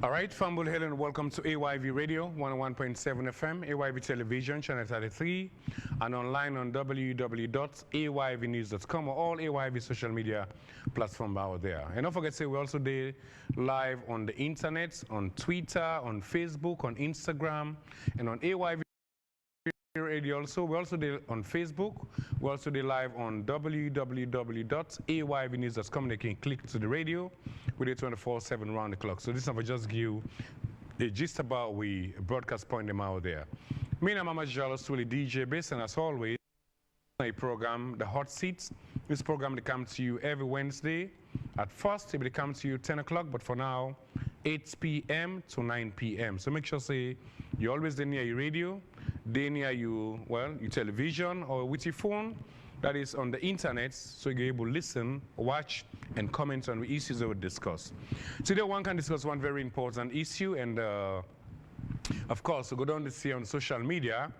All right, Fambul, hello and welcome to AYV Radio, 101.7 FM, AYV Television, Channel 33, and online on www.ayvnews.com or all AYV social media platforms out there. And don't forget to say we're also there live on the internet, on Twitter, on Facebook, on Instagram, and on AYV Radio also. We're also there on Facebook. We're also there live on www.ayvnews.com. They can click to the radio. We're there 24/7 round the clock. So this is just give you a gist about we broadcast point them out there. Me and Mama Jalo Suli DJ Bass, and as always, a program, The Hot Seats. This program will come to you every Wednesday. At first, it will come to you 10 o'clock, but for now, 8 p.m. to 9 p.m. So make sure say you're always there near your radio, there near you, well, your television or with your phone that is on the internet, so you're able to listen, watch, and comment on the issues that we discuss. Today, one can discuss one very important issue, and of course, we go down to see on social media.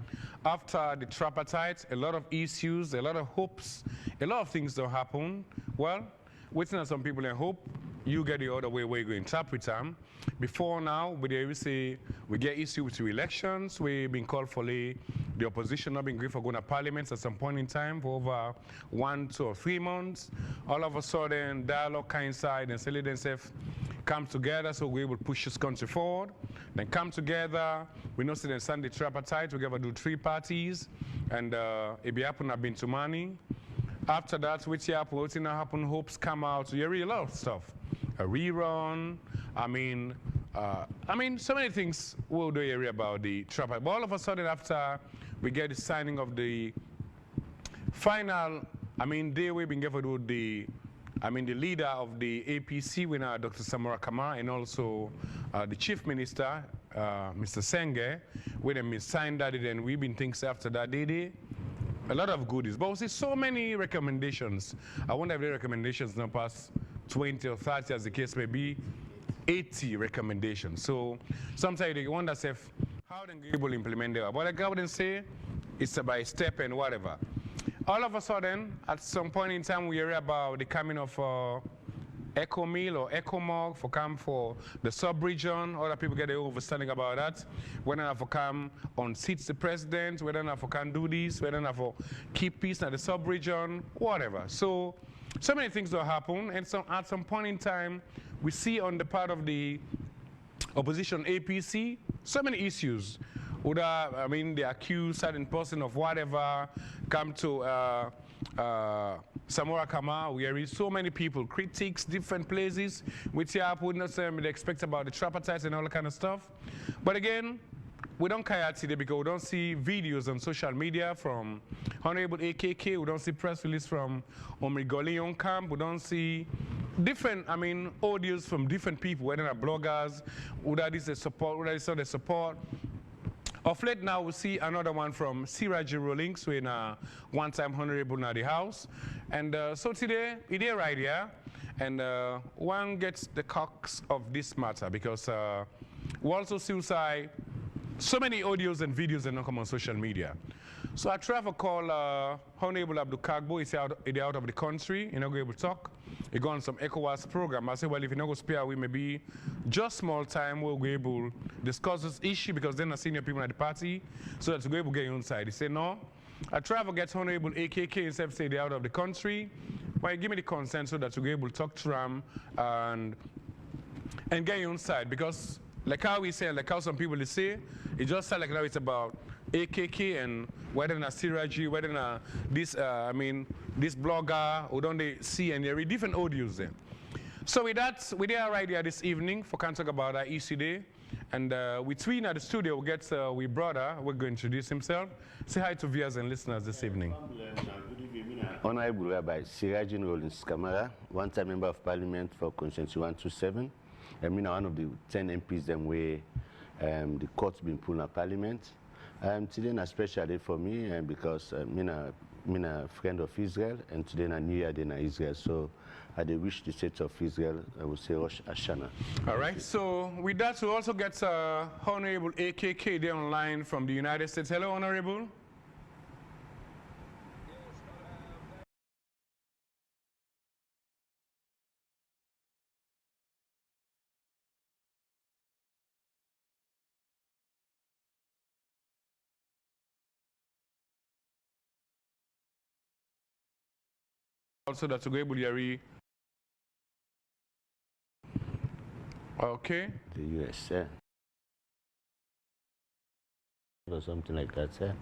After the Tripartite, a lot of issues, a lot of hopes, a lot of things don't happen. Well, waiting on some people and hope you get the other way where you interpret them. Before now, we say we get issue with the elections. We've been called for the opposition not being great for going to parliament at some point in time for over 1, 2, or 3 months. All of a sudden, dialogue coincide and Salone themselves come together so we're able to push this country forward. Then come together, we know that Sunday tripartite, we ever do 3 parties, and it be happen have been to money. After that, what's happen, hopes come out, so you read a lot of stuff. A rerun, I mean, so many things we'll do here about the tripartite. But all of a sudden, after we get the signing of the final, day we've been given with the leader of the APC, winner, Dr. Kamara, and also the chief minister, Mr. Senge, when they signed that, and we've been things after that day. A lot of goodies, but we see so many recommendations. I wonder if the recommendations now pass 20 or 30, as the case may be, 80 recommendations. So sometimes they wonder how they able to implement them. But like I wouldn't say it's by step and whatever. All of a sudden, at some point in time, we hear about the coming of Echo Mill or Echo Mog for come for the sub-region. Other people get their understanding about that. Whether or not for come on seats the president, whether or not for can do this, whether or not for keep peace at the sub-region, whatever. So many things will happen, and so at some point in time, we see on the part of the opposition APC, so many issues. They accuse certain person of whatever, come to Samora Kamara, we read so many people, critics, different places, which would not say they expect about the tripartite and all that kind of stuff. But again, we don't care today because we don't see videos on social media from Honorable AKK, we don't see press release from Leone camp, we don't see different, audios from different people, whether they're bloggers, whether this is support, whether it's not the support. Of late now, we see another one from Seraji Rollings, when one-time honorable in the house. And so today, it is right here, and one gets the crux of this matter because we also see so many audios and videos that don't come on social media. So I try to call Honorable Abdul Kagbo. He's out of the country. He's not able to talk. He go on some ECOWAS program. I say, well, if you not go spare, we maybe just small time we'll be able to discuss this issue because then I senior people at the party so that we're able to get inside. He said, no. I try to get Honorable AKK himself say they're out of the country, but he give me the consent so that we're able to talk to them and get inside because like how we say, like how some people say, it just sounds like now it's about AKK and whether or not Seraji, whether or not this, this blogger, who don't they see and they read different audios there. So with that, we are right here this evening for can talk about our issue day. And with Tween at the studio, we get with brother, we're going to introduce himself. Say hi to viewers and listeners this evening. Honorable Rabbi Seraji Rollins Kamara, one-time member of parliament for constituency 127. I'm one of the 10 MPs them where the court's been pulled in parliament. Today is a special day for me because I'm a friend of Israel, and today is a New Year day in Israel. So I wish the state of Israel, I would say Rosh Hashanah. All right, so with that, we also get Honorable AKK there online from the United States. Hello, Honorable. also that to go able to okay. The US, yeah. Or something like that, yeah.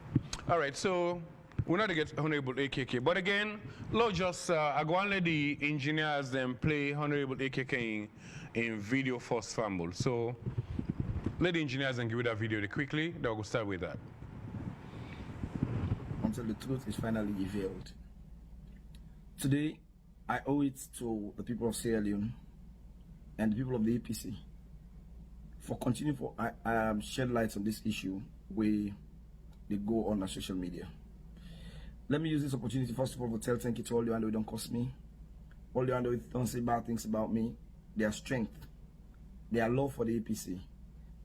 All right, so we're not to get Honorable AKK, but again, let's just I go and let the engineers then play Honorable AKK in video first fumble. So let the engineers then give you that video quickly. Then we'll start with that. Until the truth is finally revealed. Today, I owe it to the people of Sierra Leone and the people of the APC for continuing to shed light on this issue where they go on social media. Let me use this opportunity first of all to tell thank you to all you and who don't cost me. All you and who don't say bad things about me. Their strength, their love for the APC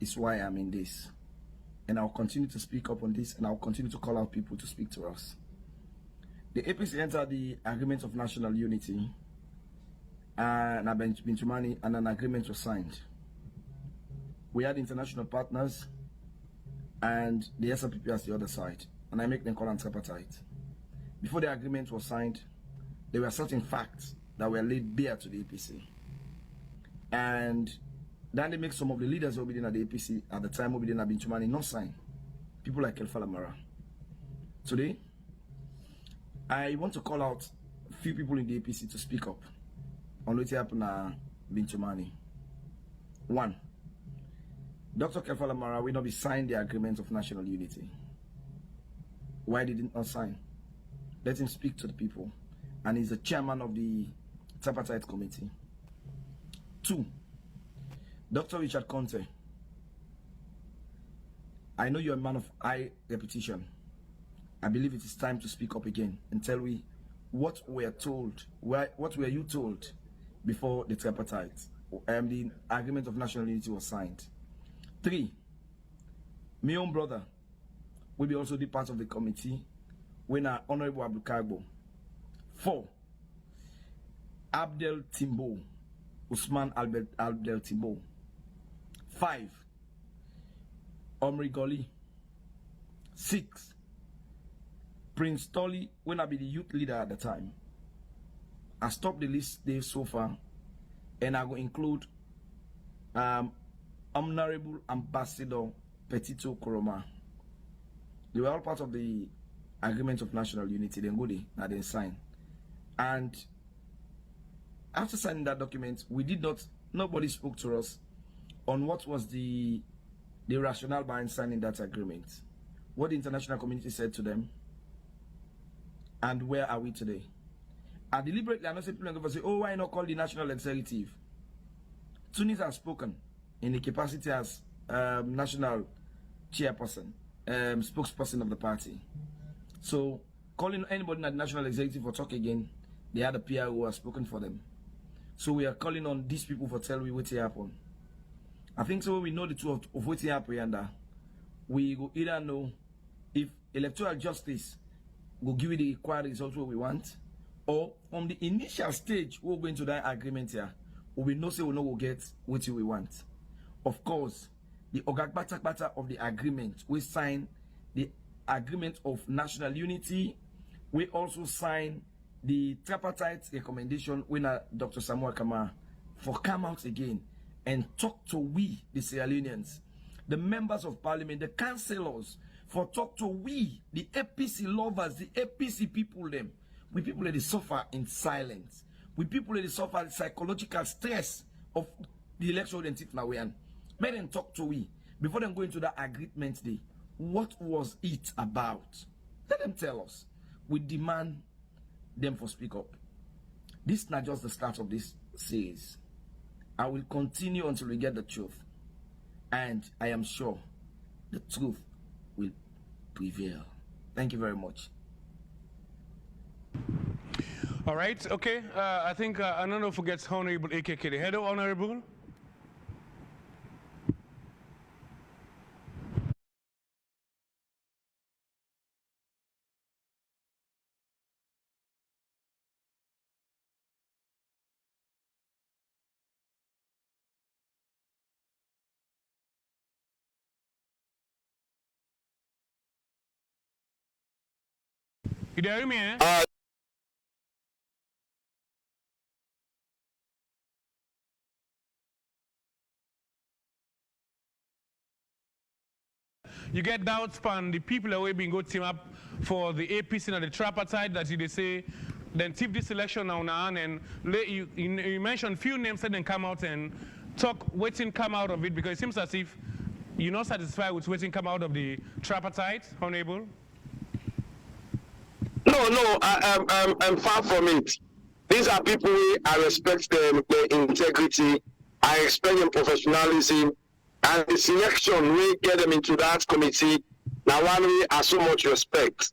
is why I'm in this. And I'll continue to speak up on this, and I'll continue to call out people to speak to us. The APC entered the Agreement of National Unity and Bintumani, and an agreement was signed. We had international partners and the SLPP as the other side, and I make them call on Tripartite. Before the agreement was signed, there were certain facts that were laid bare to the APC. And then they make some of the leaders who were at the APC at the time who were in Bintumani not sign. People like Kamara. Today, I want to call out a few people in the APC to speak up on what happened at Bintumani. One, Dr. Kamara will not be signed the Agreement of National Unity. Why did he not sign? Let him speak to the people. And he's the chairman of the Tripartite Committee. Two, Dr. Richard Conte. I know you're a man of high reputation. I believe it is time to speak up again and tell me what we are told, what were you told before the Tripartite, the Agreement of National Unity was signed. Three, my own brother will be also be part of the committee when Honorable Abdul. Four, Abdel Timbo, Usman Abdel Timbo. Five, Omri Goli. Six, Prince Tolly, when I be the youth leader at the time. I stopped the list there so far, and I will include Honorable Ambassador Petito Koroma. They were all part of the Agreement of National Unity. Then go there, and then sign. And after signing that document, nobody spoke to us on what was the rationale behind signing that agreement, what the international community said to them, and where are we today. And deliberately, I know some people are going to say, oh, why not call the national executive? Tunis has spoken in the capacity as national chairperson, spokesperson of the party. So, calling anybody at the national executive for talk again, they had a PR who has spoken for them. So we are calling on these people for telling me what happened. I think so when we know the truth of what happened, and we will either know if electoral justice will give you the required results what we want, or from the initial stage we'll go into that agreement here, we know say we know we'll get what we want. Of course, the Ogagbata of the agreement, we sign the Agreement of National Unity. We also sign the Tripartite recommendation when Dr. Samuel Kamara for come out again and talk to we, the Sierra Leoneans, the members of parliament, the councillors, for talk to we, the APC lovers, the APC people them. We people that suffer in silence. We people that suffer psychological stress of the election and sit now. Let them talk to we before them go into that agreement day. What was it about? Let them tell us. We demand them for speak up. This is not just the start of this series. I will continue until we get the truth. And I am sure the truth will prevail. Thank you very much. All right, okay. I think I don't know if forgets Honorable AKK. Hello, Honorable. You there, me? you get doubts on the people that will be go team up for the APC and the Tripartite that they say, then tip this election now and you mentioned few names that then come out and talk waiting come out of it, because it seems as if you're not satisfied with waiting come out of the Tripartite, Honorable. No, I'm far from it. These are people I respect them, their integrity, I respect their professionalism, and the selection we get them into that committee. Now, one way I so much respect.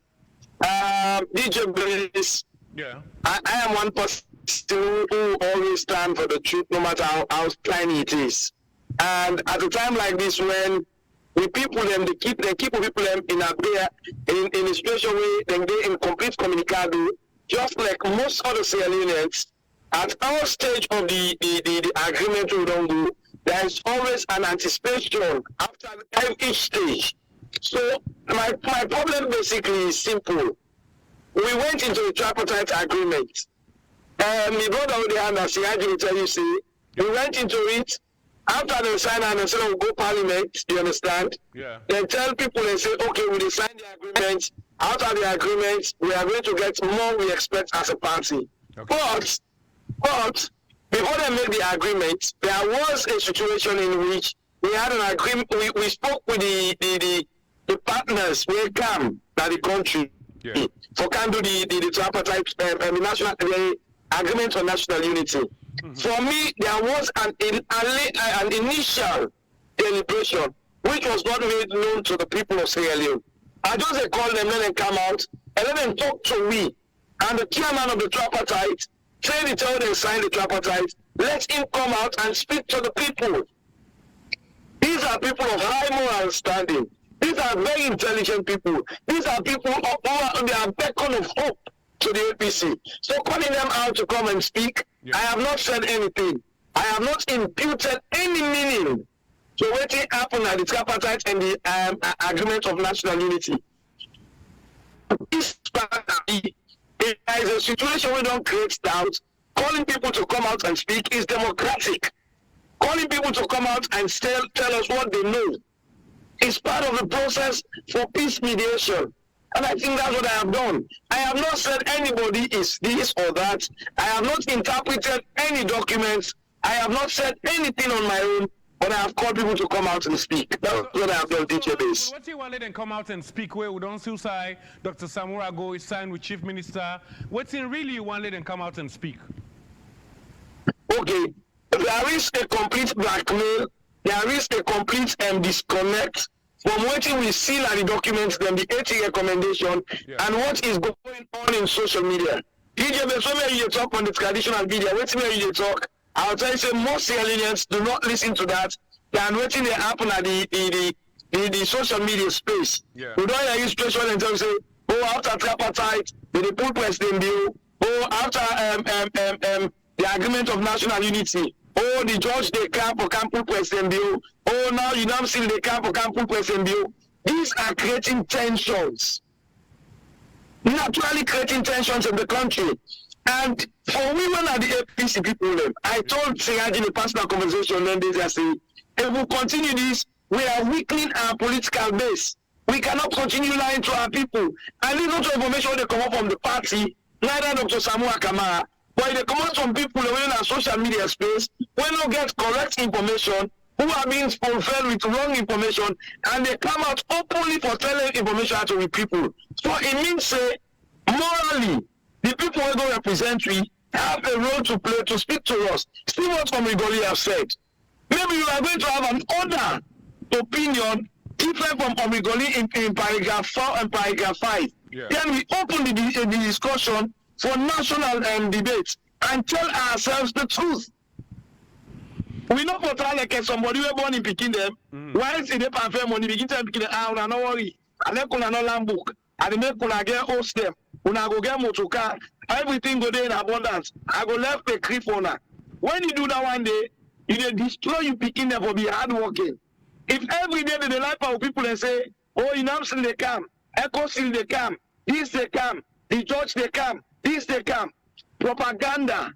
DJ Bliss, yeah, I am one person who always stand for the truth, no matter how tiny it is. And at a time like this, when the people them, they keep people them in a situation where they in complete communicado, just like most other Salonians, at our stage of the agreement we don't do, there is always an anticipation after each stage. So my problem basically is simple. We went into a tripartite agreement. My brother on the hand, Seraji will tell you, see, we went into it. After they sign and they say, oh, go parliament, you understand? Yeah. They tell people, they say, okay, we will sign the agreement. After the agreement, we are going to get more we expect as a party. Okay. But before they make the agreement, there was a situation in which we had an agreement. We spoke with the partners where come that the country for can do the tripartite the agreement for national unity. Mm-hmm. For me, there was an initial deliberation which was not made known to the people of Sierra Leone. I just call them, let them come out, and let them talk to me. And the chairman of the tripartite, say tell them sign the tripartite, let him come out and speak to the people. These are people of high moral standing. These are very intelligent people. These are people who are on the beacon of hope to the APC. So calling them out to come and speak, I have not said anything. I have not imputed any meaning to what happened at the tripartite and the agreement of national unity. If there is a situation we don't create doubt, calling people to come out and speak is democratic. Calling people to come out and tell us what they know is part of the process for peace mediation. And I think that's what I have done. I have not said anybody is this or that. I have not interpreted any documents. I have not said anything on my own, but I have called people to come out and speak. That's what I have done, DJ Base. What you want to let them come out and speak where we don't see Dr. Samura go is signed with Chief Minister. What's in really you want to let them come out and speak? Okay. There is a complete blackmail. There is a complete disconnect from what we see like the documents, then the 80 recommendation, and what is going on in social media. DJ, when you talk on the traditional media, when you talk, I'll tell you, say, most Salonians do not listen to that than waiting they happen at the social media space. Yeah. We don't hear you special and say, oh, after tripartite, the pull President bill, oh, after the agreement of national unity, oh, the judge they camp for Campus President bill. Oh, now you don't see the camp for Campus President bill. These are creating tensions. Naturally creating tensions in the country. And for women at the APC people, I told Seraji in a personal conversation then they say, if we continue this, we are weakening our political base. We cannot continue lying to our people. And this not information they come up from the party, neither Dr. Samura Kamara. But they come out from people who are in a social media space, when they get correct information, who are being fulfilled with wrong information, and they come out openly for telling information to the people. So it means, say, morally, the people who don't represent we have a role to play to speak to us. See what Omigoli have said. Maybe you are going to have an other opinion different from Omigoli in paragraph 4 and paragraph 5. Yeah. Then we open the discussion for national debate and tell ourselves the truth. We not for try like somebody who born in picking them. Why is it they pay money begin to picking them? No worry. And then kuna no land book. And then kuna get host them. Una go get motoka. Everything go there in abundance. I go left the cliff owner. When you do that one day, you destroy you picking them for be hardworking. If every day they like our people and say, oh, you know still they come, Echo still they come, this they come, the judge they come. This they come. Propaganda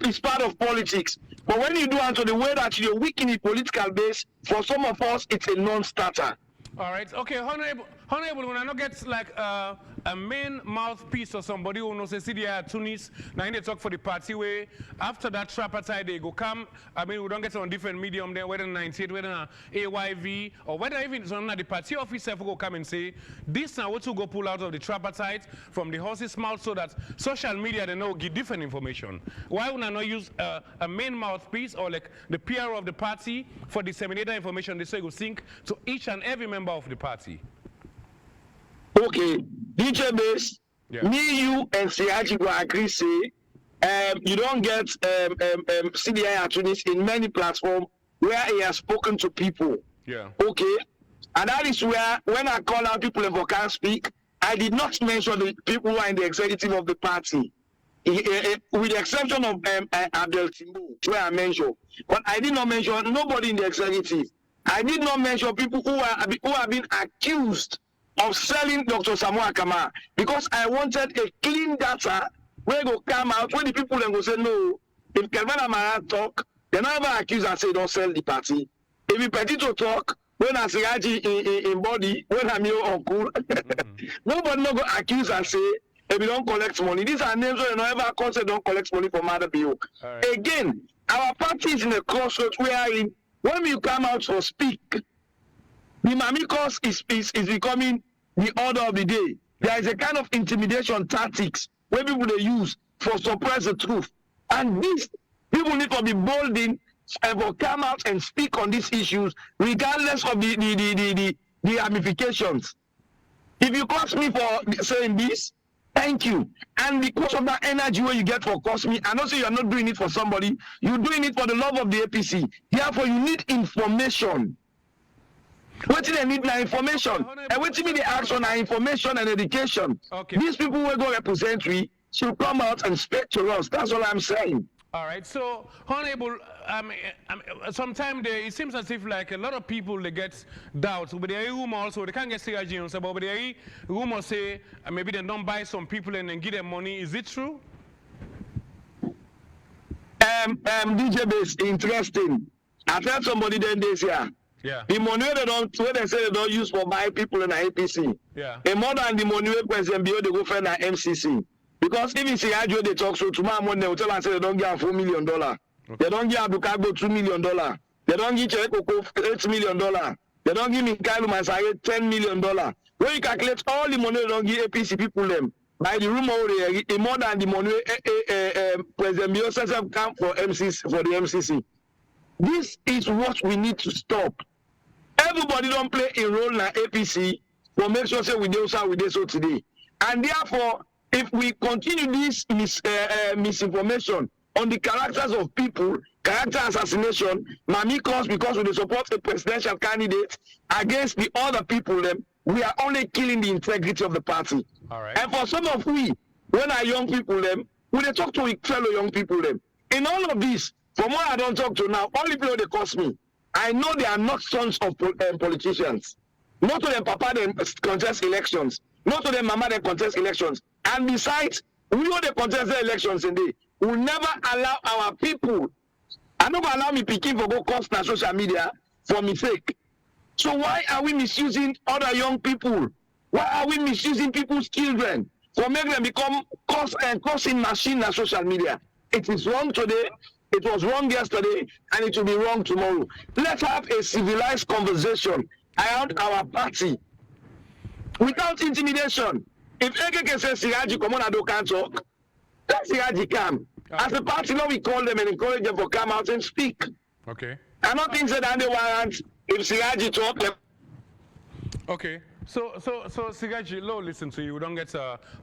is part of politics. But when you do unto the way that you're weakening the political base, for some of us, it's a non-starter. All right. Okay, honorable, when I not get like a main mouthpiece or somebody who knows the CDI Tunis, now they talk for the party way. After that tripartite, they go come. I mean, we don't get on different medium there, whether 98, whether AYV, or whether even some the party officer go come and say, this now what to go pull out of the tripartite from the horse's mouth so that social media they know give different information. Why would I not use a main mouthpiece or like the PR of the party for disseminate the information they say go sync to each and every member of the party? Okay, DJ Base, me, you, and Seraji will agree say, you don't get CDI attorneys in many platforms where he has spoken to people. Yeah. Okay, and that is where when I call out people who can't speak, I did not mention the people who are in the executive of the party. With the exception of Abdul, where I mentioned, but I did not mention nobody in the executive. I did not mention people who have been accused of selling Dr. Samuel Kamara because I wanted a clean data where go come out when the people then go say no. If Kamara talk, they never accuse and say don't sell the party. If you Petito talk, when I Seraji in body, when I'm your uncle, nobody no go accuse and say if we don't collect money. These are names where you never consider don't collect money from other people. Right. Again, our party is in a crossroads wherein when we come out to speak, the mamikos is becoming the order of the day. There is a kind of intimidation tactics where people they use for suppress the truth. And these people need to be bold in and for come out and speak on these issues, regardless of the ramifications. If you cost me for saying this, thank you. And because of that energy where you get for cost me, and also you are not doing it for somebody, you're doing it for the love of the APC. Therefore, you need information. What do they need now? Information. And what do you mean the action are information and education? Okay. These people will go represent we should come out and speak to us. That's all I'm saying. All right. So, Honorable, sometimes it seems as if like a lot of people they get doubts. But there are rumors, so they can't get Seraji on. But there are rumors say maybe they don't buy some people and then give them money. Is it true? DJ Base, interesting. I've heard somebody then this year. Yeah. The money where they say they don't use for buy people in the APC. Yeah. And more than the money where President Bio they go find an MCC. Because even Seraji they talk so tomorrow morning they will tell and say they don't give $4 million. Okay. They don't give Abdul $2 million. They don't give Chekoko $8 million. They don't give Mikhail Masai $10 million. When you calculate all the money they don't give APC people them, by the rumor more than the money President Bio says come for MCC for the MCC. This is what we need to stop. Everybody don't play a role in APC for make sure say we do so today. And therefore, if we continue this misinformation on the characters of people, character assassination, mamikos because we support a presidential candidate against the other people, then we are only killing the integrity of the party. All right. And for some of we, when our young people, them, when they talk to fellow young people, them, in all of this, from what I don't talk to now, all the people they cost me, I know they are not sons of politicians. Not to them papa they contest elections. Not to them mama they contest elections. And besides, we know they contest the elections indeed. We will never allow our people. I'm not going to allow me picking for go cost on social media for mistake. So why are we misusing other young people? Why are we misusing people's children for making them become causing machine on social media? It is wrong today. It was wrong yesterday, and it will be wrong tomorrow. Let's have a civilized conversation around our party without intimidation. If AKK says Seraji come on and can't talk, let Seraji come. As a party, now we call them and encourage them to come out and speak. Okay. I don't think that they warrant if Seraji talk. Okay. So Seraji, low listen to you. We don't get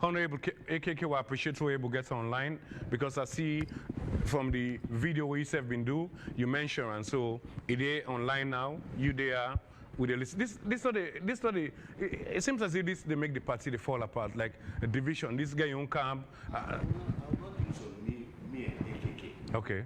Honorable AKK will appreciate who able get online because I see from the video we have been do, you mentioned, and so it is online now. You there with the list. It seems as if they make the party they fall apart like a division. This guy on camp. Me and AKK. Okay.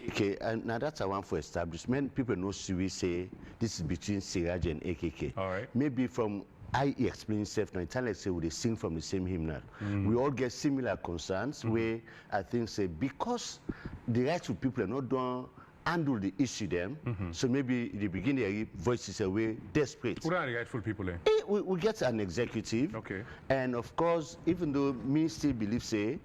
Okay, and now that's a one for establishment. People know we say this is between Seraji and AKK. All right. Maybe from I explain self now, let's say we sing from the same hymnal. We all get similar concerns where I think say because the rights of people are not done handle the issue then. So maybe in the beginning, voices away, desperate. Who are the rightful people then? We get an executive. Okay. And of course, even though me still believe, say,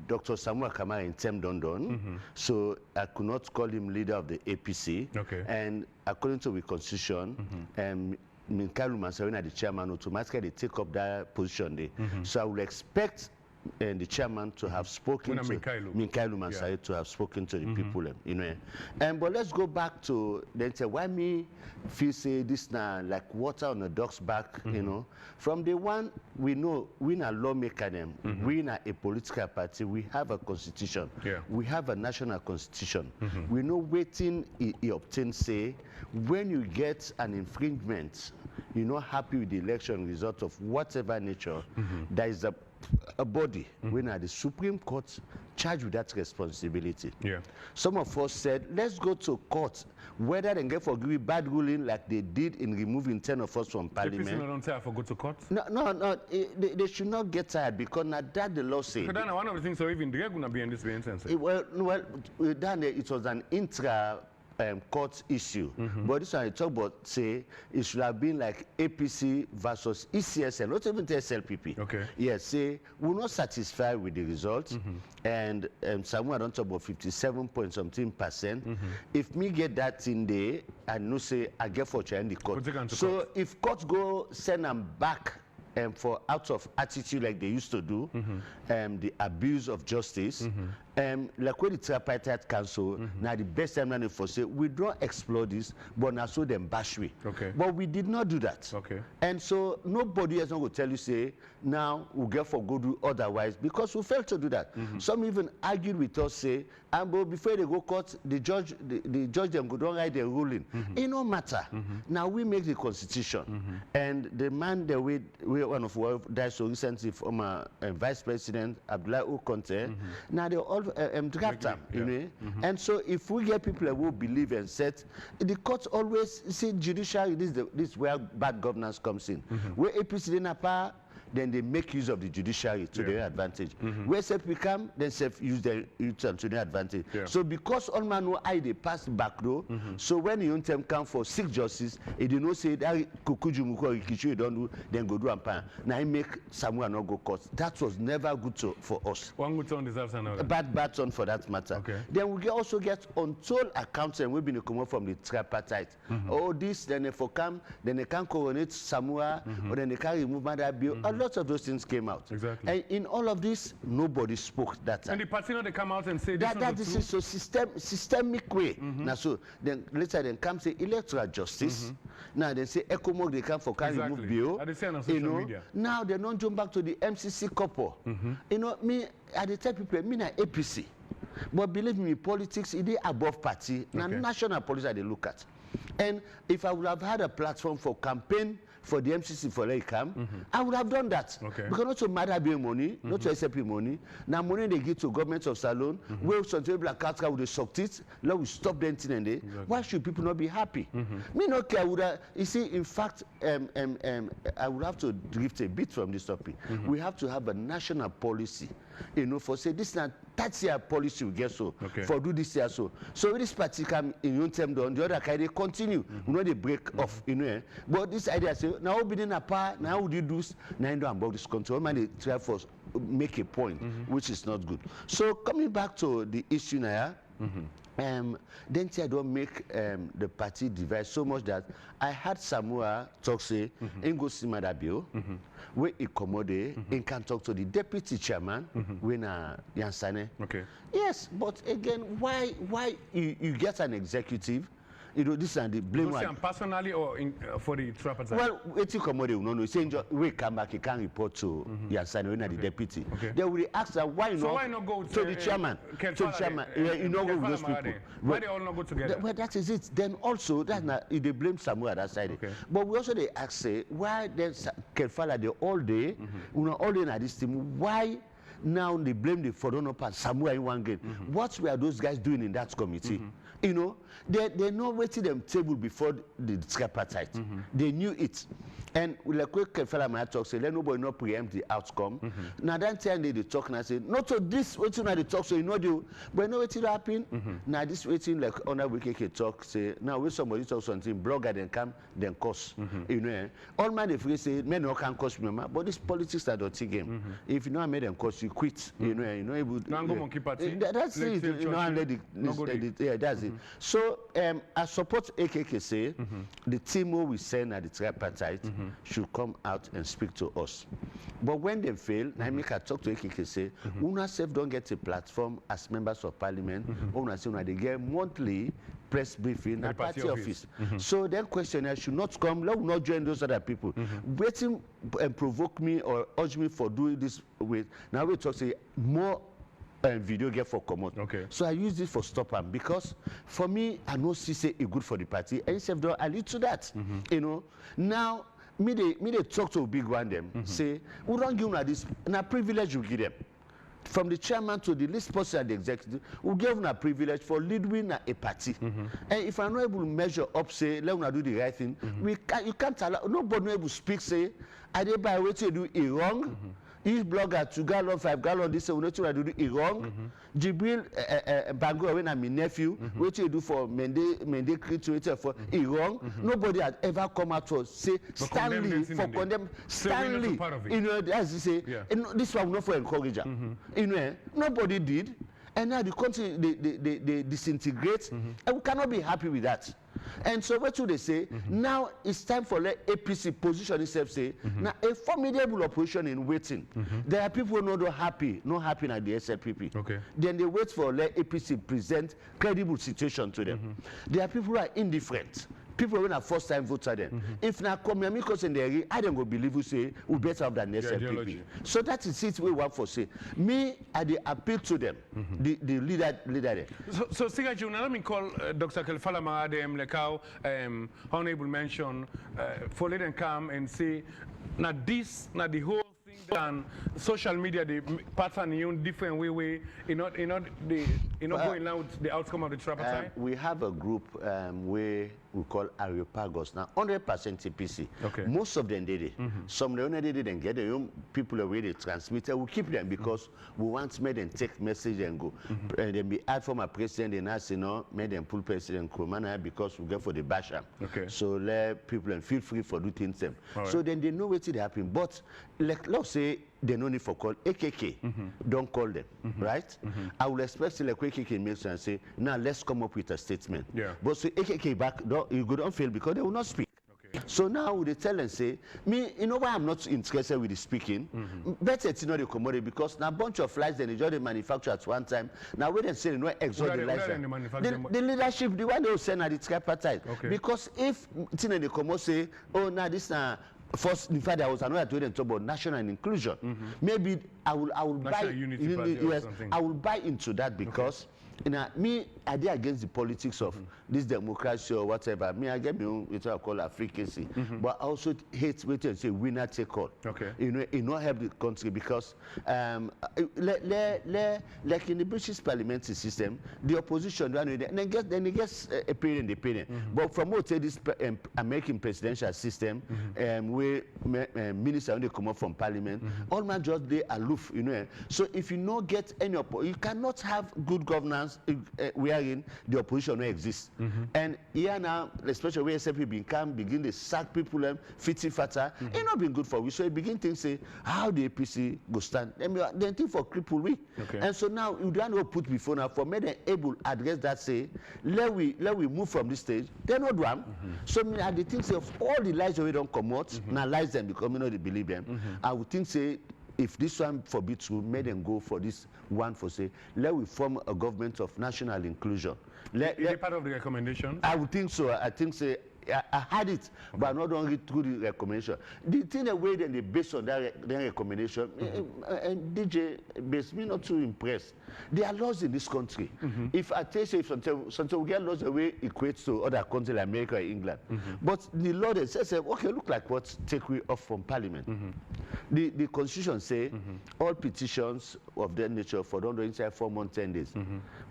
Dr. Samuel Kamara in Tem Dondon, so I could not call him leader of the APC. Okay. And according to the constitution, Minkalu Mansarina, the chairman, automatically they take up that position there. So I would expect the chairman to have spoken to Minkalu Mansari to have spoken to the people, you know. But let's go back to then say why me feel say this now like water on a duck's back, you know. From the one we know we are lawmaker them, we are a political party, we have a constitution, we have a national constitution. We know waiting he obtains say when you get an infringement, you're not happy with the election result of whatever nature, there is a body when at the Supreme Court charged with that responsibility. Some of us said, let's go to court, whether they get forgive bad ruling like they did in removing 10 of us from parliament. The don't say I forgot to court? No, they should not get tired because not that the law says. Because one of the things, so even they're going to be in this instance. Well, then it was an intra court issue. But this one I talk about, say, it should have been like APC versus ECSL, not even the SLPP. Okay. Yes, say, we're not satisfied with the results. And somewhere don't talk about 57.something%. If me get that in there, I know say, I get for in the court. So if court go send them back for out of attitude like they used to do, the abuse of justice, like when the Tripartite Council, now the best time for say, we don't explore this, but now so them bash we. But we did not do that. And so nobody is not going to tell you, say, now we'll get for go do otherwise, because we failed to do that. Some even argued with us, say, but before they go court, the judge them go don't write the ruling. It no matter. Now we make the constitution. And the man that we one of who died so recently, former Vice President Abdul Conte, now they all draft them, you know. And so if we get people who believe and set, the courts always see judiciary, this where bad governance comes in. Where APC in power, then they make use of the judiciary to their advantage. Where self become, then self use their to their advantage. So because all man know I they pass back door, so when the term come for 6 justice, it do not say that Kukujumuko or Ikichu don't do, then go do and now I make someone not go court. That was never good for us. One good turn deserves another. Bad turn for that matter. Then we also get untold accounts and we've been come from the tripartite. Oh, this, then they for come, then they can coronate Samoa, or then they can remove that bill. Lots of those things came out. And in all of this, nobody spoke that time. And the party they come out and say this is so systemic way. Now so then later then come say electoral justice. Now they say ECOMOG they come for can remove bill. They say on social media. Now they don't jump back to the MCC couple. You know, me I tell people me na APC. But believe me, politics it is above party. Now national politics they look at. And if I would have had a platform for campaign for the MCC for Laikam, I would have done that. Because not to matter be money, not to SLP money. Now money they give to government of Salone, where some people like Katka would have sucked it, now we stop the thing and they. Why should people not be happy? Me not care. You see, in fact, I would have to drift a bit from this topic. We have to have a national policy, you know, for say this now that's your policy we get so for do this year so. So this party come in your term done, the other kind they continue. You know they break off, you know. But this idea say now we didn't apart, now we do this, now you know about this control. Man, they try for make a point, which is not good. So coming back to the issue now. Then I don't make the party divide so much that I had Samoa talk say, in go see Madabio, where he accommodate, and can talk to the deputy chairman, when Yansane. Yes, but again, why you get an executive? You know, this and the blame one. Personally or for the Tripartite? Well, it's commodity. No, saying we come back, he can report to Yansane, the deputy. They will ask her why not. So why not go to the chairman? To the chairman, you know, with those people. Why they all not go together? Well, that is it. Then also, that's not they blame somewhere that side. But we also they ask say why then Kelfala the all day, you know, all day at this team. Why? Now they blame the Fodonopa somewhere in one game. What were those guys doing in that committee? You know, they know waiting them table before the tripartite. They knew it. And like we fella might talk, say, let nobody not preempt the outcome. Now that time they talk and I say, not to this waiting at the talk, so you know do, but no waiting happen. Now this waiting like on a week talk, say, now when somebody talks something, blogger then come, then cost. You know, all man if we say men no can cost me, but this politics are dirty game. If you know I made them cost, you quit. You know able. Monkey party. That's it. You know, and let yeah, that's it. So I support AKK say the team who we send at the tripartite should come out and speak to us. But when they fail, I make a talk to AKK say, Una self don't get a platform as members of parliament. Una say they get monthly press briefing at party office. So then questionnaire should not come. Let not join those other people. Waiting and provoke me or urge me for doing this with. Now we talk say more. Video get for common. Okay. So I use this for stop them because for me, I know see say it good for the party. And self don't I lead to that. You know. Now me they talk to a big one them say we don't give them this and a privilege you give them. From the chairman to the least person and the executive, we give them a privilege for leading a party. And if I'm not able to measure up, say, let us do the right thing, you can't allow, nobody able to speak, say, I did by what you do it wrong. Each blogger 2 gallon, 5 gallon, this one, what you do it wrong. Jibril Bango, when I'm my nephew, what you do for Mende creator for it wrong. Nobody had ever come out to say Stanley for condemn Stanley. You know, as you say, this one not for encourager. You know, nobody did. And now the country they disintegrate, and we cannot be happy with that. And so what should they say? Now it's time for let APC position itself say, now a formidable opposition in waiting. There are people who are not happy at the SLPP. Okay. Then they wait for let APC present credible situation to them. There are people who are indifferent. People when are first time voter then. If now come here because in the area, I don't go believe you say we better have than SLPP. So that is it we want for say. Me I dey appeal to them, the leader there. So Seraji, now let me call Dr. Kelfala Maradem Lekau, honorable mention, for let them come and say, now this, now the whole thing done, social media, the pattern in different way, going out the outcome of the tripartite. We have a group where we call Areopagos now 100% APC. Okay. Most of them did it. Some they only didn't get their own people away they transmit. We keep them because we want to make them take message and go. And then be add from a president and us, made them pull president Kamara because we go for the basher. Okay. So let people and feel free for do things them. Right. So then they know what it happen. But like let's say they no need for call AKK. Don't call them, right? I will expect like AKK makes and say, now let's come up with a statement. Yeah. But so AKK back, you go don't fail because they will not speak. Okay. So now they tell and say, me, you know why I'm not interested with the speaking? Better it's not the commodity because now a bunch of flies they enjoy the manufacture at one time. Now we say no exalt the license. The leadership, the one they will send at the tripartite. Okay. Because if Tina the Como say, oh now this now first, in fact, there was another to them talk about national inclusion. Maybe I will buy I will buy into that because me I did against the politics of this democracy or whatever. Me I get me what I call Africacy, but I also hate what you say winner take all. Okay. It not help the country because like in the British parliamentary system, the opposition then it gets a period independent. But from what say this American presidential system, where ministers only come up from parliament, all man just they aloof, So if you not get any you cannot have good governance wherein the opposition no exists. And here now, especially where SLP begin to sack people and fitty fatter, it not been good for we. So it begin to say how the APC go stand. Then think for cripple we. Okay. And so now you don't know put before now for me they able address that say let we move from this stage. They not do them. So me I think of all the lies we don't come out, now lies them because me not they believe them. I would think say if this one forbids to make them go for this one for say, let we form a government of national inclusion. Is it part of the recommendation? I would think so. I think say I had it, but not only through the recommendation. The thing the way then they based on that recommendation, and DJ based me not too impressed. There are laws in this country. If I tell you sometimes we get laws the way equates to other countries like America or England. But the law that says, okay, look like what take we off from parliament. The constitution say all petitions of that nature for don't do inside 4 months, 10 days.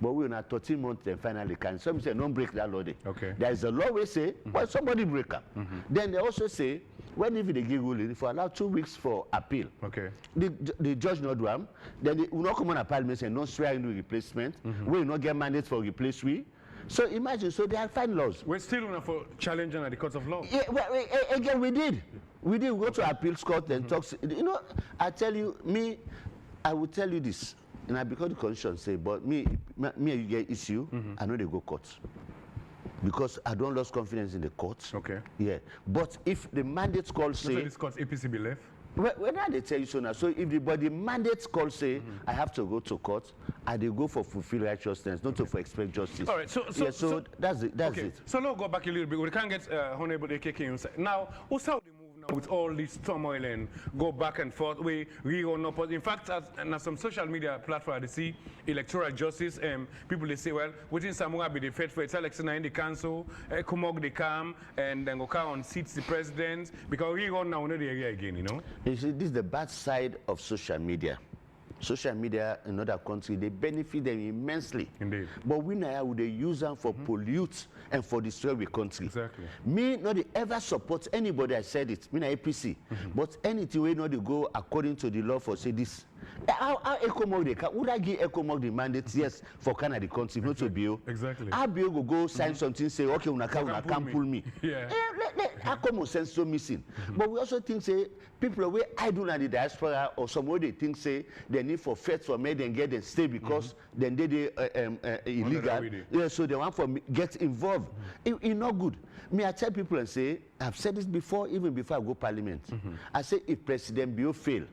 But we are 13 months, then finally can. Some say don't break that law. Okay. There is a law we say, well, somebody break up. Then they also say, when if they give ruling, if we allow 2 weeks for appeal, okay, the judge not do them, then they will not come on a parliament and not swear into replacement. We will not get mandate for replace we. So imagine, so they are fine laws. We're still on for challenging at the courts of law. Yeah, well, again, we did. We go to appeals court and talk. You know, I tell you, I will tell you this, and I because the constitution say, but me you get issue, I know they go courts. Because I don't lose confidence in the courts. Okay. Yeah. But if the mandate call say... So this court's APC be left? When they tell you so now, so if the mandate call say, I have to go to court, I they go for fulfill righteousness, not to for expect justice. All right, so that's it. That's it. So let's go back a little bit. We can't get Honorable AKK inside. Now, what's how they move now with all this turmoil and go back and forth? We run up. In fact, as some social media platform, they see electoral justice, people they say, well, within Samoa be the fed for its election in the council, Kumog they come, and then go on seats the president, because we run now in the area again, you know? You see, this is the bad side of social media. Social media in other countries, they benefit them immensely. Indeed. But we now would use them for pollute and for destroy the country. Exactly. Me not ever support anybody, I said it, me na APC. But anything we not go according to the law for say this. How ECOMOG they can, would I give ECOMOG the mandate, yes, for Canada country, not to Bill? Exactly. How Bill go sign something, say, okay, una can't pull me. Yeah. How common sense so missing? But we also think, say, people away idle in the diaspora or some way they think, say, they need for feds for me, then get and stay because then they illegal. Yeah, so they want for me, get involved. It's not good. Me, I tell people and say, I've said this before, even before I go parliament. I say, if President Bill fail,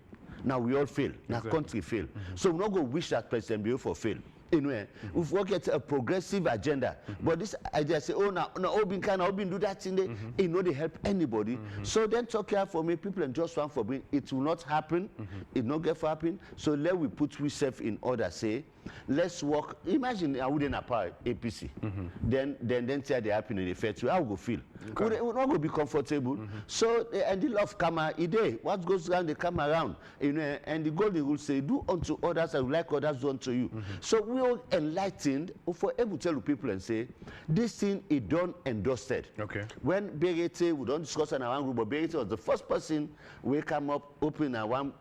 now we all fail. Now country fail. So we're not going to wish that President Bill for fail. Anyway, we've worked at a progressive agenda. But this idea say, oh, now Obin can Obin do that thing, they know they help anybody. So then talk here for me, people and just want for me, it will not happen. It not get for happen. So let we put ourselves in order, say, let's work. Imagine I wouldn't apply APC. Then say they happen in the fair to how we go feel. Okay. We're not going to be comfortable. So and the love Kamara, what goes around they come around. You know, and the golden rule say, do unto others and like others do unto you. So we all enlightened for able to tell people and say, this thing is done and dusted. Okay. When Berete, we don't discuss on our group, but Berete was the first person we come up, open a one,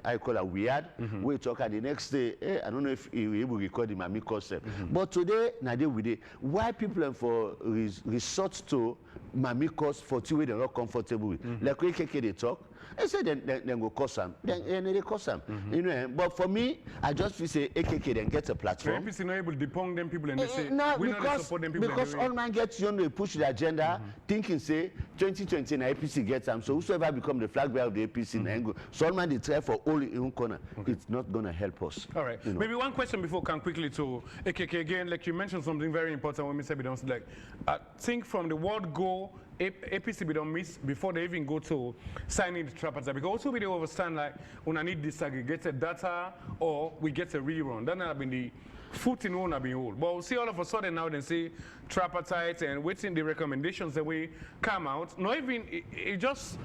I call a weird. We talk and the next day, I don't know if he will record the Mami concept. But today, Nade with it, why people for resort to Mami cost for two way they're not comfortable with. Like we they talk, I say then go cost them. Then they cost them. You know, but for me, I just feel say AKK then get a platform. So APC not able to depong them people and they say no, we not support them people. Because all man gets you know push the agenda, thinking say 2020 and APC gets them. So whosoever become the flag bearer of the APC, so all man they try for all in one corner. It's not gonna help us. All right. You know. Maybe one question before come quickly to AKK again. Like you mentioned something very important when we said we don't like. I think from the word go. APC we don't miss before they even go to signing the Tripartite because also we don't understand like when I need disaggregated data or we get a rerun. That have been the foot in one have been old. But we see all of a sudden now they say Tripartite and waiting the recommendations that we come out. Not even it just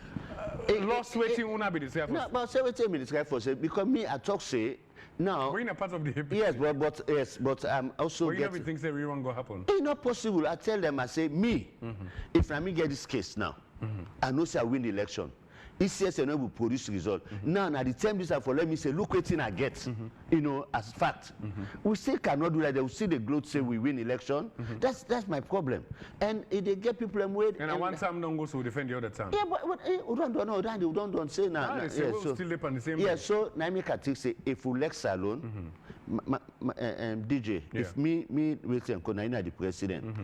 lost waiting one be the same. No, but say waiting minutes for say because me I talk say. Now, we're in a part of the APC. Yes, but I'm also getting. You think the rerun go happen? It's not possible. I tell them, I say, me, if I get this case now, I know say I win the election. ECS will produce result. Now, the time this for let me say, look what I get, you know, as fact. We still cannot do that. They will see the gloat say we win election. That's my problem. And if they get people and wait. And one time don't go so defend the other time. Yeah, but we don't say now. Yeah, so still live on the same. Yeah, way. So now me can say if we elect Salone, DJ, if me wait and Konaina the president,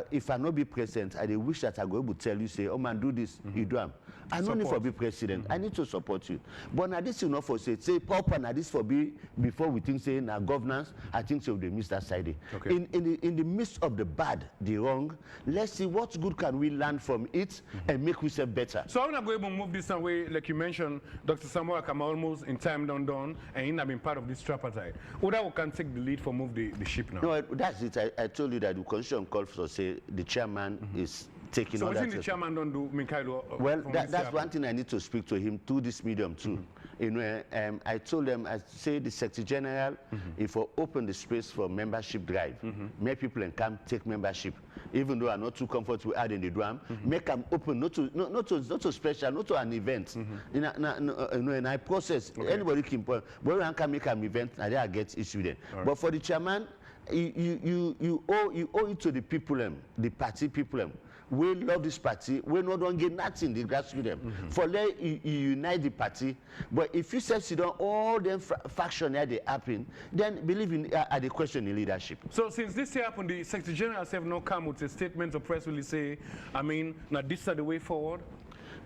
if I not be president, I wish that I go able to tell you say, oh man, do this, you do am. I don't need for be president. I need to support you. But now this is not for say Papa now this for be before we think say now governance. I think so they miss that side. Okay. In the midst of the bad, the wrong, let's see what good can we learn from it and make ourselves better. So I'm not going to move this way, like you mentioned, Dr. Samoa come almost in time done, and he have been part of this tripartite. Oda can take the lead for move the ship now. No, that's it. I told you that the constitution calls for say the chairman is taking so all that. So the chairman don't do Mikhailo? Well, that's one thing I need to speak to him through this medium too. You know, I told them, I say the Secretary General, if we open the space for membership drive, make people can come take membership, even though I'm not too comfortable adding the drum, make them open, not to special, not to an event. In a process, anybody can, but when can make an event, I get issue then. But for the chairman, you owe it to the people, the party people. We love this party. We don't get nothing. The grassroots them. For let you unite the party. But if you say sit down, all them faction here they happen, then believe in the question in leadership. So since this year happened, the Secretary General have not come with a statement or press release say, I mean, now this is the way forward.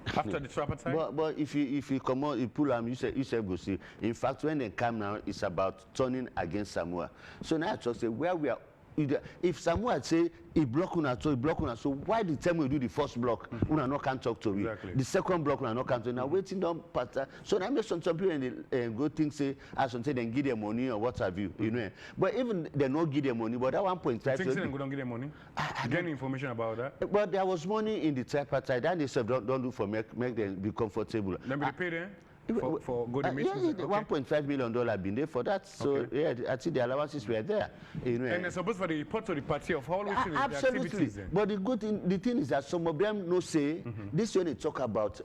After the tripartite? But if you come out, you pull them, you say go see. In fact, when they come now, it's about turning against Samoa. So now I just say where we are. If Samoa say he block una so why the time we do the first block una no can talk to me? Exactly. The second block una no can talk. Now waiting down pattern. So now make some people and go think say as some say then give them money or what have you, you know. But even they not give them money, but that 1.5. Think they don't give them money? I get any information about that? But there was money in the tripartite, and they said don't do for make them be comfortable. Then be paid them? For good meetings? Yeah, $1.5 million been there for that. So yeah, I think the allowances were there. You know, and it's supposed for the report to the party of all absolutely. But the thing is that some of them no say this when they talk about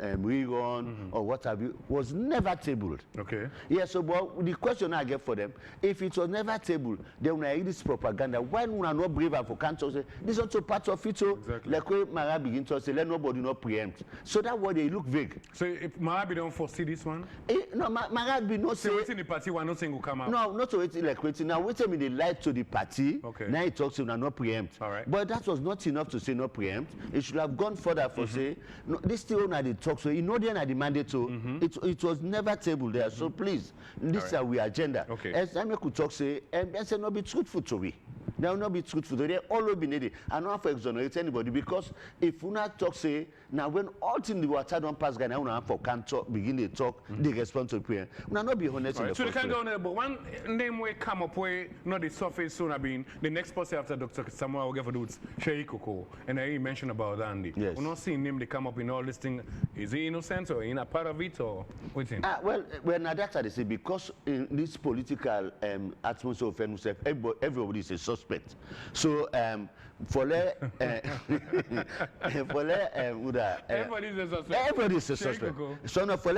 rerun or what have you was never tabled. Okay. Yeah. So but the question I get for them, if it was never tabled, then when I read this propaganda, why we are not brave for council say this is also part of it. So like when Mara begin to say let nobody not preempt. So that way they look vague. So if Marabi don't foresee this one? No, Marabi no say. So waiting the party one not saying will come out. No, not to waiting like waiting. Now waiting me they lied to the party. Okay. Now he talks to not preempt. All right. But that was not enough to say not preempt. It should have gone further for say no, this still not the talk. So you know they are the mandate to. It was never tabled there. So please, this is our agenda. Okay. As time you could talk say and that's not be truthful to me. They will not be truthful. They always be needed. I don't have to exonerate anybody because if you not talk say now when all things the water don't pass Ghana, we have for can talk begin to talk, they respond to prayer. We not be honest in the so first they can go on there, but one name will come up where not the surface soon have been the next person after Dr. Samuel will get for do it's Sheikh Koko. And I mentioned about Andy. Yes. We're not seeing him they come up in all this thing. Is he innocent or in a part of it or what's in? Well now that's how they say because in this political atmosphere of everybody is a suspect. So for everybody is a suspect. Everybody is a suspect. So now for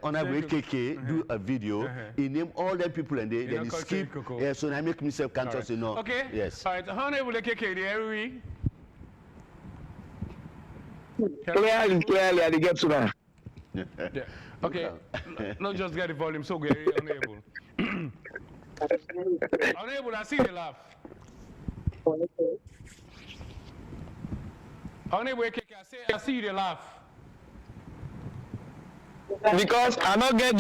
Honorable KK do a video, he name all the people and then he skip. Yeah, so I make myself can't say no. Okay. Yes. All right. Honorable KK, the Clearly, I get to that. Yeah. Okay. Not just get the volume, so get Honorable. Honorable, I see you laugh. Honorable KK, I see you laugh. Because I not get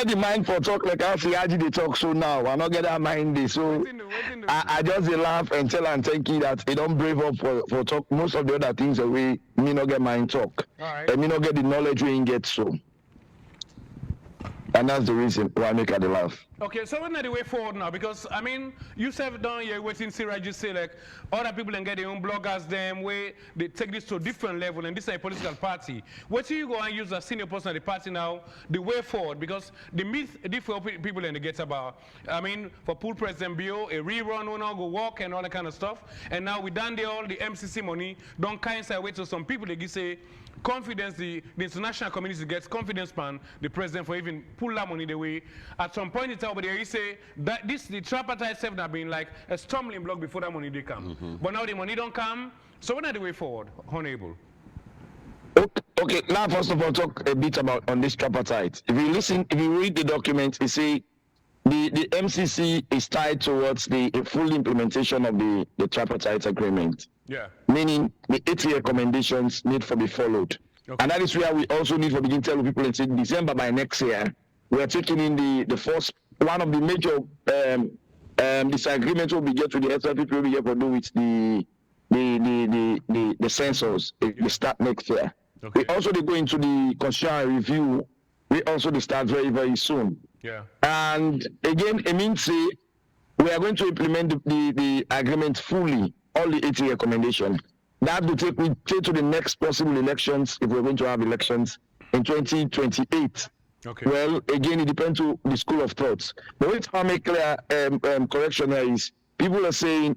the mind for talk like how Seraji they talk so now. I not get that mind there. So I just laugh and tell and thank you that they don't brave up for talk most of the other things away. Me not get mind talk. Right. And me not get the knowledge we get so. And that's the reason why I make her laugh. Okay, so we're not the way forward now because I mean you said down here waiting Seraji say like other people can get their own bloggers them way they take this to a different level and this is a political party. What do you go and use as senior person of the party now the way forward because the myth different people in the get about I mean for pool president Bio a rerun will not go walk and all that kind of stuff and now we done all the MCC money don't kind of way to some people they say confidence the international community gets confidence pan the president for even pull that money the way at some point in time but they say that the tripartite self have been like a stumbling block before that money they come but now the money don't come so we're not the way forward Honorable. Okay, now first of all talk a bit about on this tripartite. If you read the document it say the MCC is tied towards the full implementation of the tripartite agreement. Yeah. Meaning the 8 recommendations need to be followed. Okay. And that is where we also need to begin telling people in December by next year, we are taking in the first one of the major disagreements will be get to the SRP will be here to do with the censors. They start next year. Okay. We also they go into the constitutional review. We also they start very, very soon. Yeah. And again, it means we are going to implement the agreement fully. all the 80 recommendations. That will take to the next possible elections, if we're going to have elections in 2028. Okay. Well, again, it depends on the school of thoughts. The way to make clear correction here is people are saying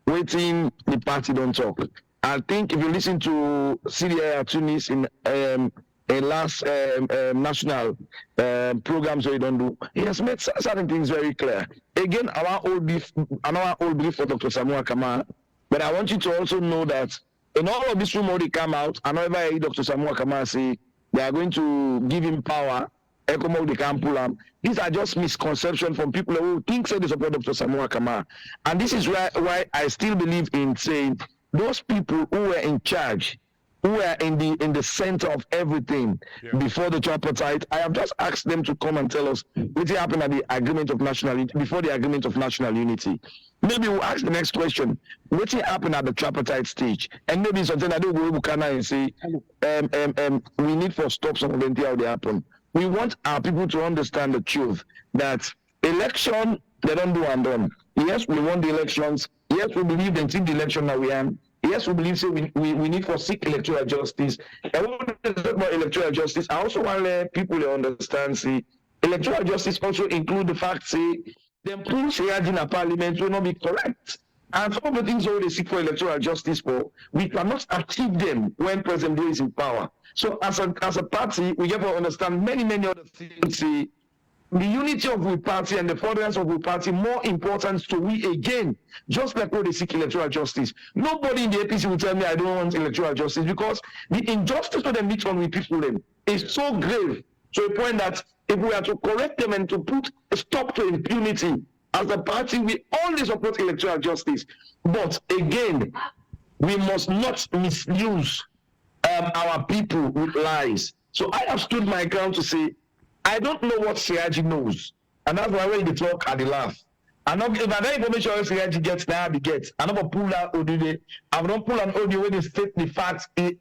waiting, the party don't talk. I think if you listen to CDI Tunis in a last national programs where he don't do, he has made certain things very clear. Again, our old belief for Dr. Samuel Kamara, but I want you to also know that in all of this rumor they come out, and whenever I hear Dr. Samuel Kamara say they are going to give him power, Ecomo they can't pull him. These are just misconceptions from people who think they support Dr. Samuel Kamara. And this is why I still believe in saying those people who were in charge, who were in the center of everything before the tripartite, I have just asked them to come and tell us what happened at the agreement of national unity, before the agreement of national unity. Maybe we'll ask the next question, what happened at the tripartite stage? And maybe something I do go to and say, we need for stop some of them how they happen. We want our people to understand the truth that election, they don't do and done. Yes, we want the elections. Yes, we believe they take the election that we have. Yes, we believe so we need for seek electoral justice. And when we talk about electoral justice, I also want to let people understand, see, electoral justice also include the fact, say, them pull Seraji in a parliament will not be correct. And some of the things they seek for electoral justice for, we cannot achieve them when President Buhari is in power. So as a party, we have to understand many other things, see, the unity of the party and the furtherance of the party more important to we again, just like when they seek electoral justice. Nobody in the APC will tell me I don't want electoral justice because the injustice to them meet on with people is so grave to a point that if we are to correct them and to put a stop to impunity, as a party, we only support electoral justice. But again, we must not misuse our people with lies. So I have stood my ground to say, I don't know what Seraji knows. And that's why when they talk, I laugh. And if I don't information Seraji gets, now I get. I'm not pull out audio. I'm not pull an audio when they state the facts in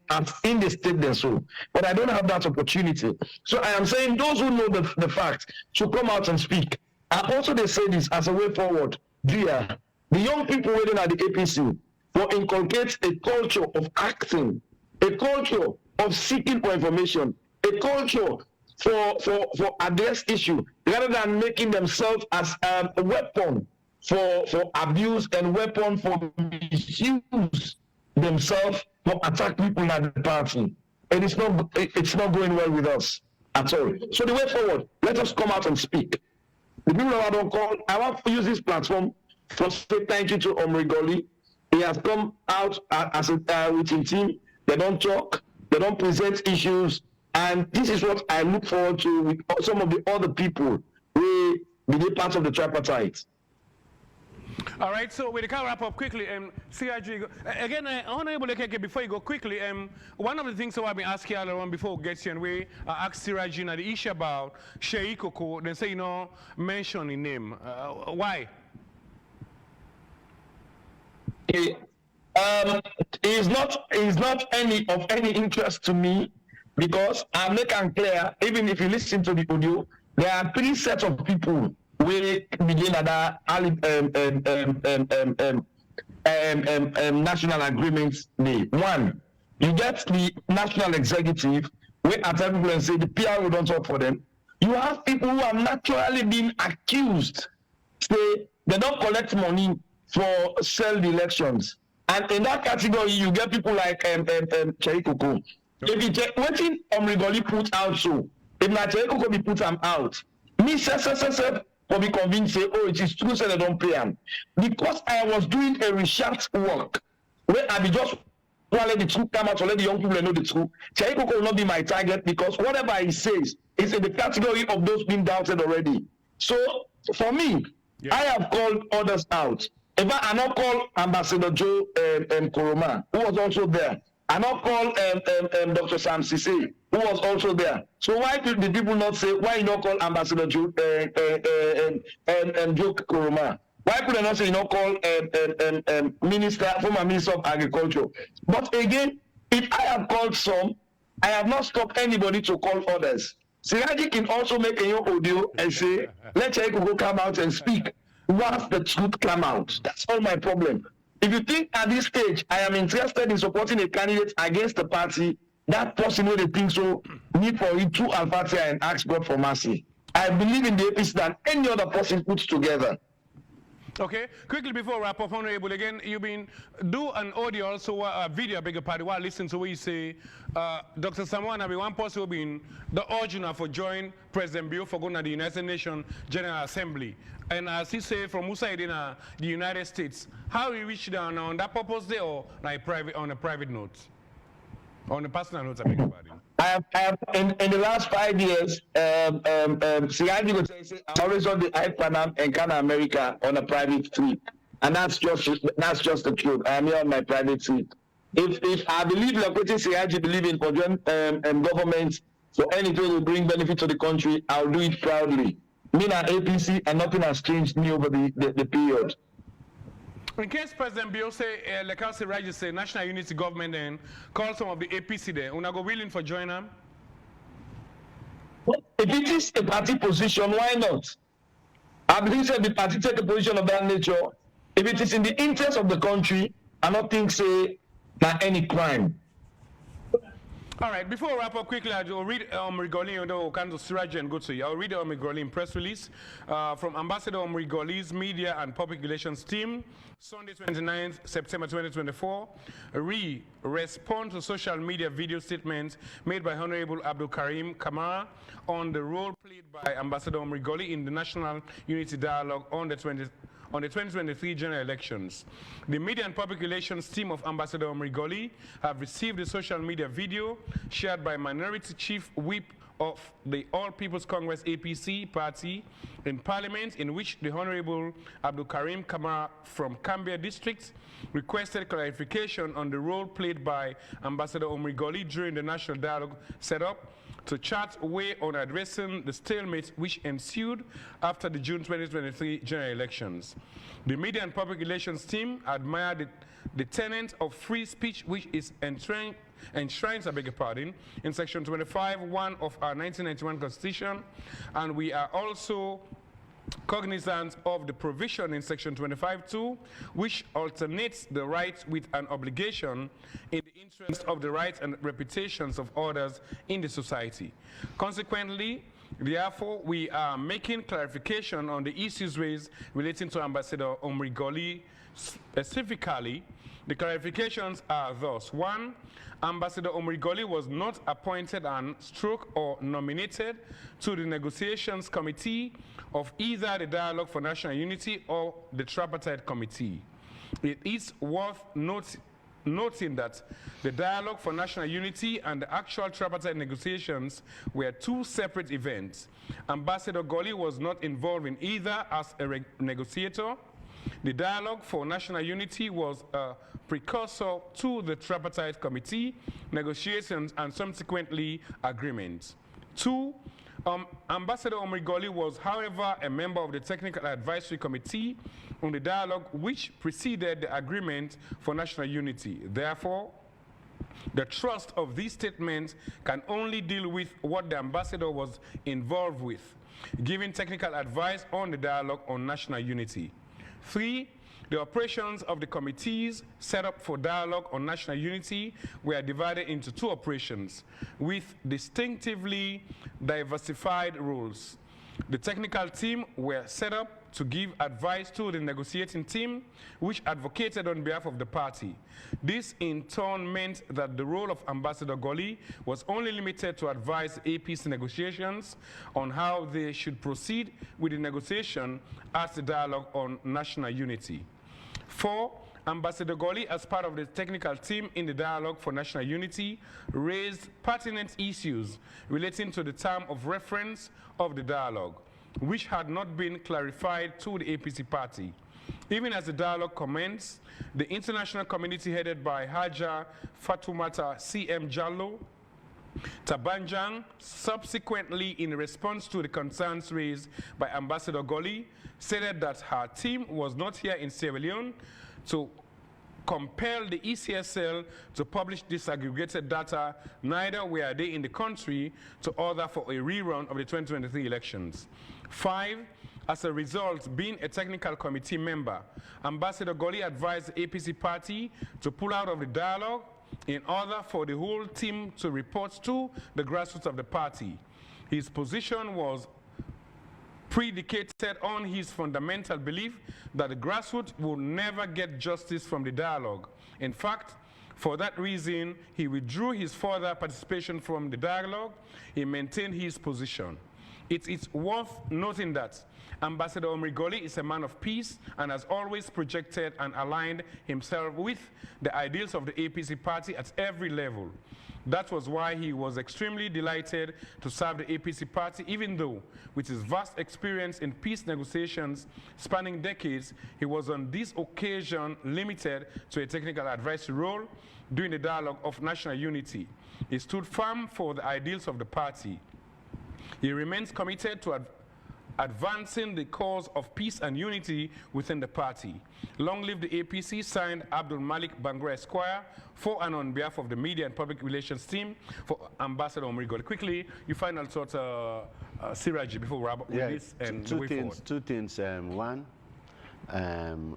the state there so. But I don't have that opportunity. So I am saying those who know the facts should come out and speak. And also they say this as a way forward. Dear, the young people waiting at the APC will inculcate a culture of acting, a culture of seeking for information, a culture for address issue rather than making themselves as a weapon for abuse and weapon for misuse themselves for attack people at the party. And it's not going well with us at all. So the way forward, let us come out and speak. The people I don't call, I want to use this platform for say thank you to Omrigoli. He has come out as with his team. They don't talk, they don't present issues. And this is what I look forward to with some of the other people who be part of the tripartite. All right, so we can wrap up quickly. CIG, again, Honorable Lekeke, before you go quickly, one of the things I've been asking all around before we get here, and we asked Seraji the issue about Sheikh Koko, they say, mention his name. Why? It's not any interest to me. Because I'm making clear, even if you listen to the audio, there are three sets of people who begin at that national agreements day. One, you get the national executive, where at people and say the PR will don't talk for them. You have people who have naturally been accused, say they don't collect money for sell the elections. And in that category, you get people like Sheikh Koko. If you check what Omrigoli put out, so if not Koko be put them out, me for be convinced say, oh, it is true, so they don't pay them. Because I was doing a research work where I be just want to let the truth come out, to let the young people know the truth. Koko will not be my target because whatever he says is in the category of those being doubted already. So for me, I have called others out. If I not call Ambassador Joe Koroma, who was also there. I not call Dr. Sam Sisi, who was also there. So why did the people not say, why you not call Ambassador Joe Koroma? Why could they not say you not call former Minister of Agriculture? But again, if I have called some, I have not stopped anybody to call others. Seraji can also make a new audio and say, let Sheikh go come out and speak. Once the truth come out, that's all my problem. If you think at this stage I am interested in supporting a candidate against the party, that person will think so, need for it to Al-Fatiha and ask God for mercy. I believe in the APC than any other person put together. Okay, quickly before wrap up, Honorable, again, you've been do an audio also, a video, beg your pardon, while listening to what you say, Dr. Samoa, be one person who been the original for join President Bill for going to the United Nations General Assembly. And as he say from Musa in the United States, how he reached down on that purpose there or like private, on a private note? On a personal note, I beg your pardon. I have in the last 5 years, Seraji I always on the Panam and Ghana America on a private trip, and that's just the truth. I am here on my private trip. If I believe like what Seraji believe in for government, so anything will bring benefit to the country, I'll do it proudly. Me and APC, and nothing has changed me over the period. In case President Bill say, like I say, Seraji say, national unity government then call some of the APC there, una go willing for join them? If it is a party position, why not? I believe that the party take a position of that nature. If it is in the interest of the country, I don't think say that any crime. All right, before we wrap up quickly, I'll read Rigoli and Seraji and go to you. I'll read the Rigoli press release from Ambassador Rigoli's Media and Public Relations team, Sunday 29th September 2024. Respond to social media video statements made by Honorable Abdul Karim Kamara on the role played by Ambassador Rigoli in the National Unity Dialogue on the 2023 general elections. The Media and Public Relations team of Ambassador Rigoli have received a social media video shared by Minority Chief Whip of the All People's Congress APC party in Parliament, in which the Honorable Abdul Karim Kamara from Cambia District requested clarification on the role played by Ambassador Rigoli during the national dialogue set up to chart way on addressing the stalemate which ensued after the June 2023 general elections. The Media and Public Relations team admired the tenet of free speech which is enshrined, I beg your pardon, in Section 25(1) of our 1991 Constitution, and we are also cognizant of the provision in Section 25(2), which alternates the right with an obligation in the interest of the rights and reputations of others in the society. Consequently, therefore, we are making clarification on the issues raised relating to Ambassador Rigoli specifically. The clarifications are thus: 1, Ambassador Rigoli was not appointed and or nominated to the negotiations committee of either the Dialogue for National Unity or the Tripartite Committee. It is worth noting that the Dialogue for National Unity and the actual Tripartite negotiations were two separate events. Ambassador Goli was not involved in either as a negotiator. The Dialogue for National Unity was a precursor to the Tripartite Committee negotiations and subsequently agreements. 2, Ambassador Rigoli was, however, a member of the Technical Advisory Committee on the Dialogue which preceded the Agreement for National Unity. Therefore, the thrust of these statements can only deal with what the ambassador was involved with, giving technical advice on the Dialogue on National Unity. 3, the operations of the committees set up for Dialogue on National Unity were divided into 2 operations with distinctively diversified roles. The technical team were set up to give advice to the negotiating team, which advocated on behalf of the party. This in turn meant that the role of Ambassador Goli was only limited to advise APC negotiations on how they should proceed with the negotiation as the Dialogue on National Unity. 4, Ambassador Goli, as part of the technical team in the Dialogue for National Unity, raised pertinent issues relating to the term of reference of the dialogue, which had not been clarified to the APC party. Even as the dialogue commenced, the international community headed by Haja Fatoumata C.M. Jallo Tabanjang, subsequently in response to the concerns raised by Ambassador Goli, stated that her team was not here in Sierra Leone to compel the ECSL to publish disaggregated data, neither were they in the country to order for a rerun of the 2023 elections. 5, As a result, being a technical committee member, Ambassador Goli advised the APC party to pull out of the dialogue in order for the whole team to report to the grassroots of the party. His position was predicated on his fundamental belief that the grassroots will never get justice from the dialogue. In fact, for that reason, he withdrew his further participation from the dialogue. He maintained his position. It is worth noting that Ambassador Goli is a man of peace and has always projected and aligned himself with the ideals of the APC party at every level. That was why he was extremely delighted to serve the APC party, even though, with his vast experience in peace negotiations spanning decades, he was on this occasion limited to a technical advisory role during the dialogue of national unity. He stood firm for the ideals of the party. He remains committed to advancing the cause of peace and unity within the party. Long live the APC, signed Abdul Malik Bangra Esquire, for and on behalf of the media and public relations team for Ambassador Goli. Quickly, you final thought, Seraji, before we wrap up with this and two things. One,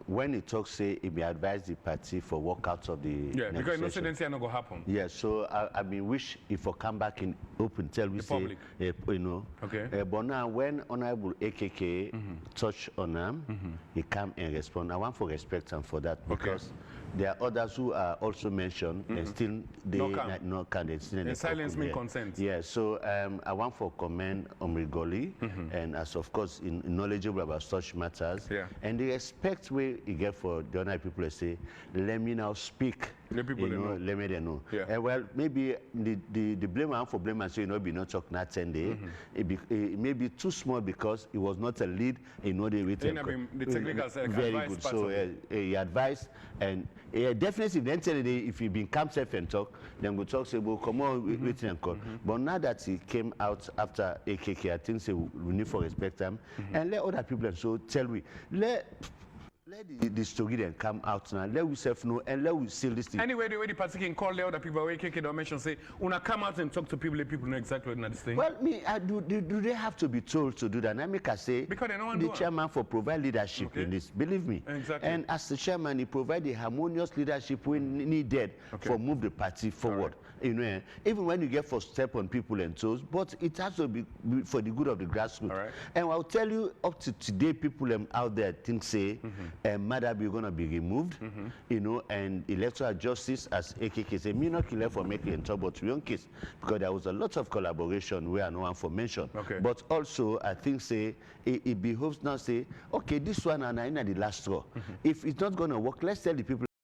when he talks, say, he may advise the party for walkouts of the because no certainty are not going to happen. Yeah, so I mean, wish if I come back in open, tell we say, you know. Okay. But now, when Honorable AKK touch on him, he come and respond. I want for respect and for that, because there are others who are also mentioned and still they no can silence means consent. Yeah, so I want for comment on Goli and as of course knowledgeable about such matters. Yeah. And the respect we get for the other people, they say, let me now speak. Let people know. Let me know. Yeah. Well, maybe the blame one for blame and say, you know, be not talk not 10 days. It may be too small because it was not a lead. You know, the technical side very good. So he advised and definitely then tell you if he been come safe and talk, then we'll talk say, well, come on, wait and call. But now that he came out after AKK, I think say we need to respect him and let other people so tell we let the story then come out now. Let we self know and let we seal this thing. Anyway, the way the party can call the other people, where AKK don't mention, say, una come out and talk to people, let people know exactly what this thing. Well, do they have to be told to do that? And I make her say, because they don't the chairman for provide leadership in this. Believe me. Exactly. And as the chairman, he provide the harmonious leadership we needed for move the party forward. You know, even when you get for step on people and toes, but it has to be for the good of the grassroots. And I'll tell you, up to today, people out there think say, Madabi going to be removed, you know, and electoral justice, as AKK say, me not kill for making and talk about your case, because there was a lot of collaboration where no one for mention. But also, I think say, it behoves now say, okay, this one and I in the last straw. If it's not going to work, let's tell the people